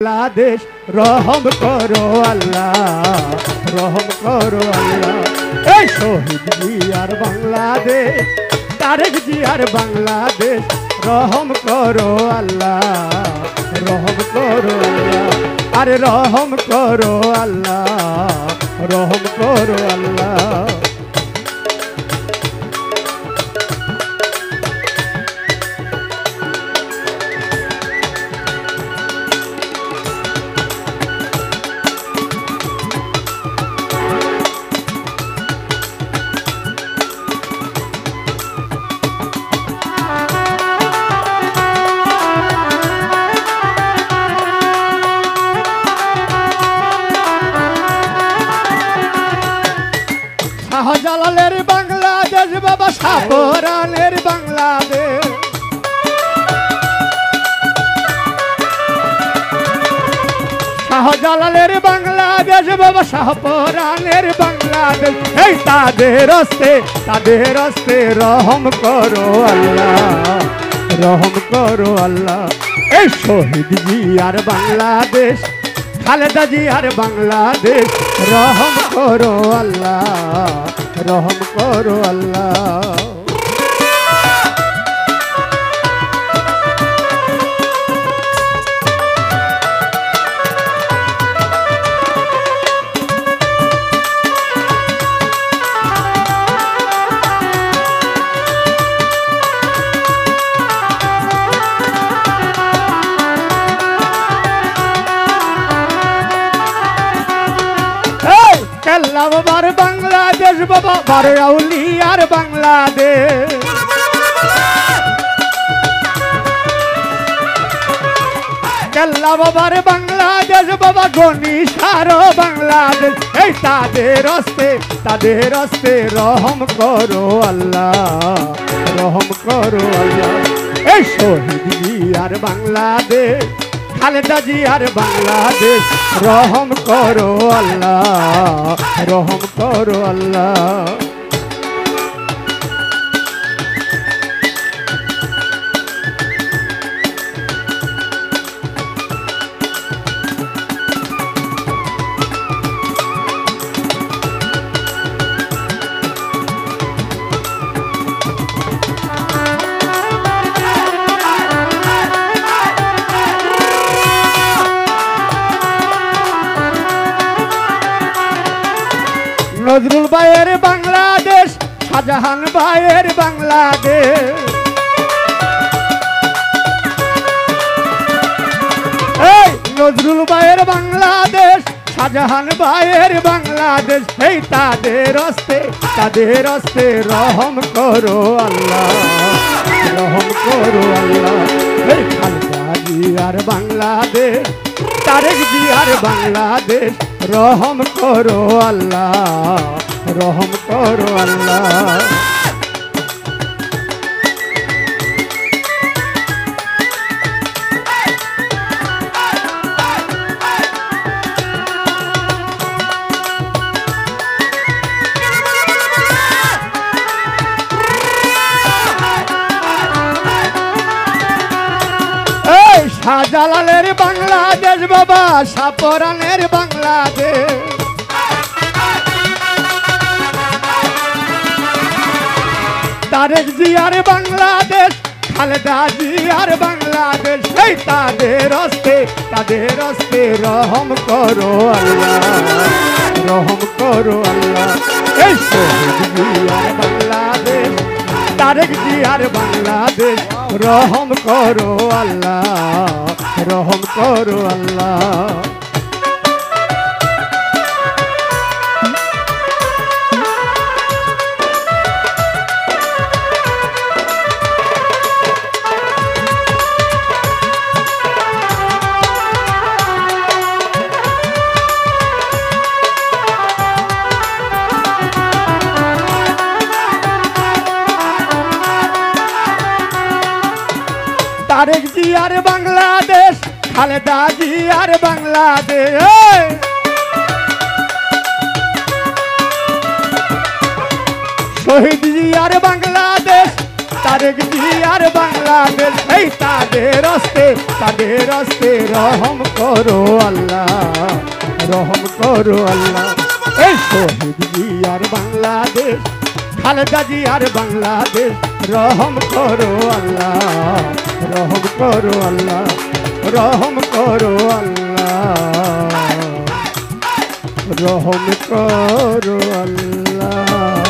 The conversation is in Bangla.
বাংলাদেশ রহম করো আল্লাহ, রহম করো আল্লাহ। এই শহীদ জিয়ার বাংলাদেশ, তারেক জিয়ার বাংলাদেশ রহম করো আল্লাহ, রহম করো আল্লাহ। আরে রহম করো আল্লাহ, রহম করো আল্লাহ। শাহজালালের বাংলাদেশ বাবা শাহপরানের বাংলাদেশ, শাহজালালের বাংলাদেশ বাবা শাহপরানের বাংলাদেশ। এই তাদের হস্তে রহম করো আল্লাহ, রহম করো আল্লাহ। এই শহীদ জিয়ার বাংলাদেশ, খালেদা জিয়ার বাংলাদেশ রহম করো আল্লাহ, রহম করো আল্লাহ। কেল্লা বাবার বাংলাদেশ বাবা বারে আউলিয়ার বাংলাদেশ, কেল্লা বাবার বাংলাদেশ বাবা গণিসার বাংলাদেশ। এই তাদের হস্তে রহম করো আল্লাহ, রহম করো আল্লাহ। এই শহীদ জিয়ার বাংলাদেশ, খালেদা জিয়ার বাংলাদেশ রহম করো আল্লাহ, রহম করো আল্লাহ। নজরুল ভাইয়ের বাংলাদেশ, শাহজাহান ভাইয়ের বাংলাদেশ, এই নজরুল ভাইয়ের বাংলাদেশ, শাহজাহান ভাইয়ের বাংলাদেশ। এই তাদের হস্তে রহম করো আল্লাহ, রহম করো আল্লাহ। এই খালেদা জিয়ার বাংলাদেশ, তারেক জিয়ার বাংলাদেশ রহম করো আল্লাহ, রহম করো আল্লাহ। শাহজালালের বাংলাদেশ বাবা শাহপরানের বাংলাদেশ, তারেক জিয়ার বাংলাদেশ, খালেদা জিয়ার বাংলাদেশ। এই তাদের হস্তে রহম করো আল্লাহ, রহম করো আল্লাহ। এই শহীদ জিয়ার বাংলাদেশ, তারেক জিয়ার বাংলাদেশ রহম করো আল্লাহ, রহম করো আল্লাহ। তারেক জিয়ার বাংলাদেশ, খালেদা জিয়ার বাংলাদেশ, শহীদ জিয়ার বাংলাদেশ, তারেক জিয়ার বাংলাদেশ এই তাদের হস্তে রহম করো আল্লাহ রহম করো আল্লাহ এই শহীদ জিয়ার বাংলাদেশ খালেদা জিয়ার বাংলাদেশ রহম করো আল্লাহ রহম করো আল্লাহ রহম করো আল্লাহ রহম করো আল্লাহ